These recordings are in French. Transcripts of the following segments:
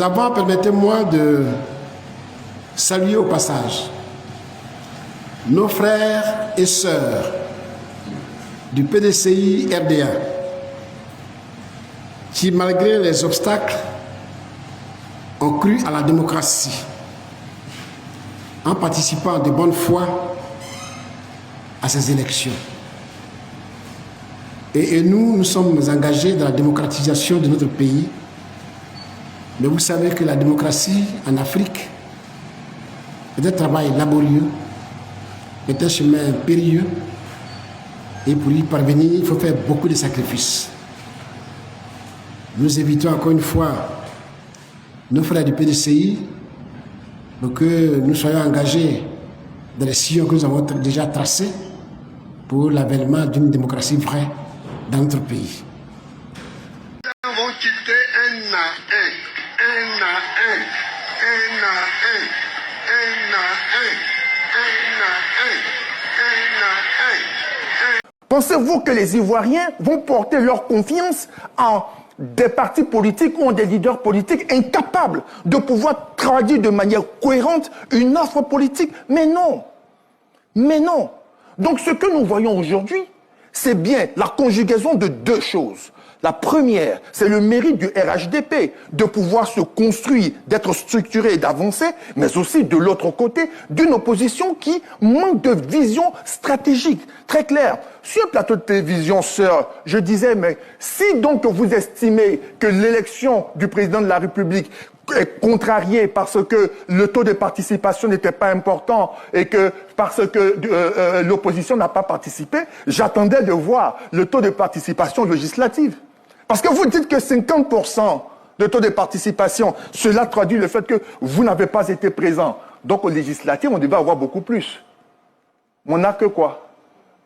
Avant, permettez-moi de saluer au passage nos frères et sœurs du PDCI RDA qui, malgré les obstacles, ont cru à la démocratie en participant de bonne foi à ces élections. Et nous sommes engagés dans la démocratisation de notre pays. Mais vous savez que la démocratie en Afrique est un travail laborieux, est un chemin périlleux, et pour y parvenir, il faut faire beaucoup de sacrifices. Nous invitons encore une fois nos frères du PDCI pour que nous soyons engagés dans les sillons que nous avons déjà tracés pour l'avènement d'une démocratie vraie dans notre pays. Nous avons quitté un à un. Pensez-vous que les Ivoiriens vont porter leur confiance en des partis politiques ou en des leaders politiques incapables de pouvoir traduire de manière cohérente une offre politique? Mais non. Mais non. Donc ce que nous voyons aujourd'hui, c'est bien la conjugaison de deux choses. La première, c'est le mérite du RHDP de pouvoir se construire, d'être structuré et d'avancer, mais aussi de l'autre côté, d'une opposition qui manque de vision stratégique. Très clair. Sur un plateau de télévision, sœur, je disais, mais si donc vous estimez que l'élection du président de la République est contrarié parce que le taux de participation n'était pas important et que parce que l'opposition n'a pas participé, j'attendais de voir le taux de participation législative. Parce que vous dites que 50% de taux de participation, cela traduit le fait que vous n'avez pas été présent. Donc aux législatives, on devait avoir beaucoup plus. On n'a que quoi?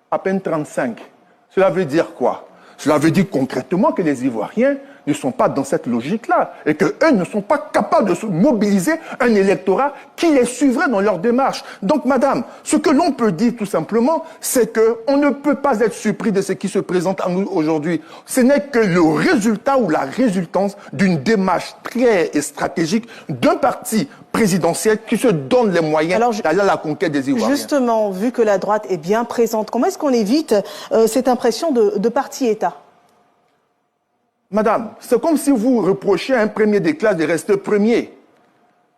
À peine 35. Cela veut dire quoi? Cela veut dire concrètement que les Ivoiriens ne sont pas dans cette logique-là et qu'eux ne sont pas capables de se mobiliser un électorat qui les suivrait dans leur démarche. Donc, madame, ce que l'on peut dire tout simplement, c'est qu'on ne peut pas être surpris de ce qui se présente à nous aujourd'hui. Ce n'est que le résultat ou la résultance d'une démarche claire et stratégique d'un parti présidentiel qui se donne les moyens d'aller à la conquête des Ivoiriens. Justement, vu que la droite est bien présente, comment est-ce qu'on évite cette impression de parti-État? Madame, c'est comme si vous reprochez à un premier des classes de rester premier.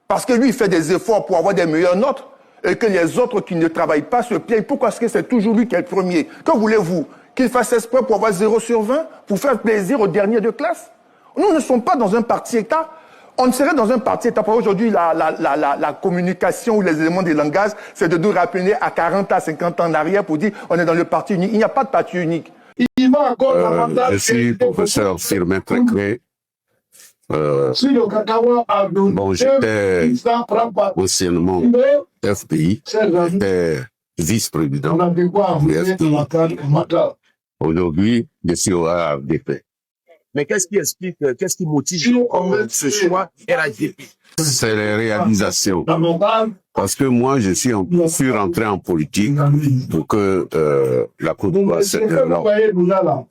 Parce que lui, il fait des efforts pour avoir des meilleures notes et que les autres qui ne travaillent pas se plaignent. Pourquoi est-ce que c'est toujours lui qui est le premier? Que voulez-vous? Qu'il fasse espoir pour avoir 0 sur 20? Pour faire plaisir aux derniers de classe? Nous ne sommes pas dans un parti-État. On serait dans un parti-État. Aujourd'hui, la communication ou les éléments des langages, c'est de nous rappeler à 40 à 50 ans en arrière pour dire on est dans le parti unique. Il n'y a pas de parti unique. Je suis professeur Firmin Trécré. Bon, j'étais anciennement FPI, j'étais vice-président du FPI. Aujourd'hui, je suis au RHDP. Mais qu'est-ce qui explique, qu'est-ce qui motive ce choix RHDP? C'est les réalisations. Parce que moi, je suis rentré en politique pour que la Côte d'Ivoire se développe,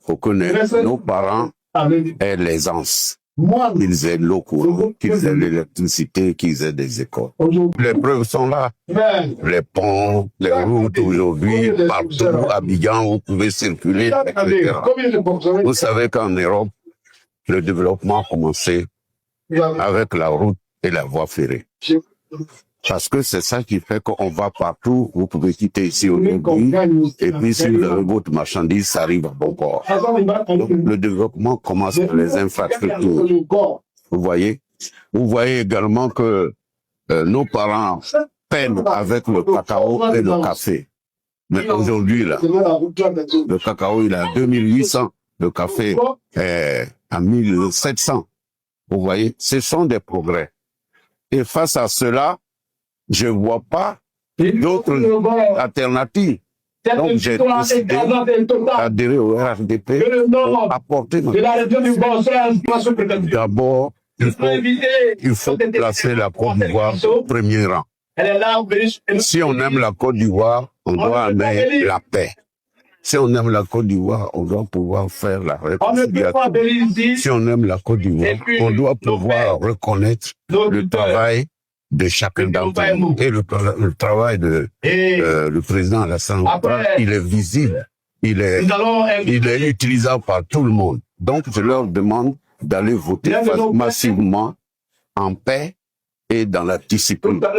pour que nos parents aient l'aisance, qu'ils aient l'eau courante, qu'ils aient l'électricité, qu'ils aient des écoles. Les preuves sont là. Les ponts, les routes aujourd'hui, partout, à Abidjan, vous pouvez circuler, etc. Vous savez qu'en Europe, le développement a commencé avec la route et la voie ferrée. Parce que c'est ça qui fait qu'on va partout. Vous pouvez quitter ici aujourd'hui et puis si vous avez votre marchandise, ça arrive à bon port. Donc, le développement commence par les infrastructures. Vous voyez également que nos parents peinent avec le cacao et le café. Mais aujourd'hui, là, le cacao, il est à 2800. Le café est à 1700. Vous voyez, ce sont des progrès. Et face à cela, je ne vois pas d'autres alternatives. Donc, j'ai décidé d'adhérer au RHDP pour apporter notre... D'abord, il faut placer la Côte d'Ivoire au premier rang. Si on aime la Côte d'Ivoire, on doit aimer la paix. Si on aime la Côte d'Ivoire, on doit pouvoir faire la réconciliation. Si on aime la Côte d'Ivoire, on doit pouvoir reconnaître le travail de chacun d'entre nous. Et le travail de le président Alassane Ouattara, il est visible, il est utilisable par tout le monde. Donc je leur demande d'aller voter massivement en paix et dans la discipline pour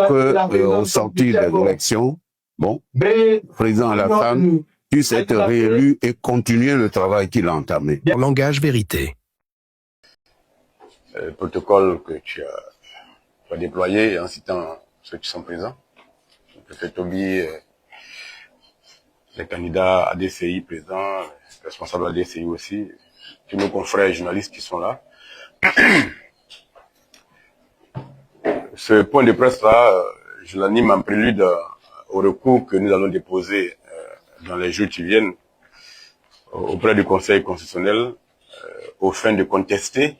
que au sortir des élections, le président Alassane puisse être réélu et continuer le travail qu'il a entamé. Langage vérité. Le protocole que tu as déployé en citant ceux qui sont présents, le préfet Toby, les candidats ADCI présents, les responsables ADCI aussi, tous nos confrères journalistes qui sont là. Ce point de presse-là, je l'anime en prélude au recours que nous allons déposer dans les jours qui viennent auprès du Conseil constitutionnel aux fins de contester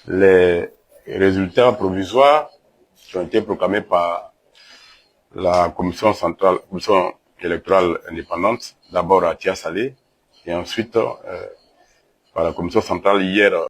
les résultats provisoires qui ont été proclamés par la commission électorale indépendante, d'abord à Tia Salé et ensuite par la commission centrale hier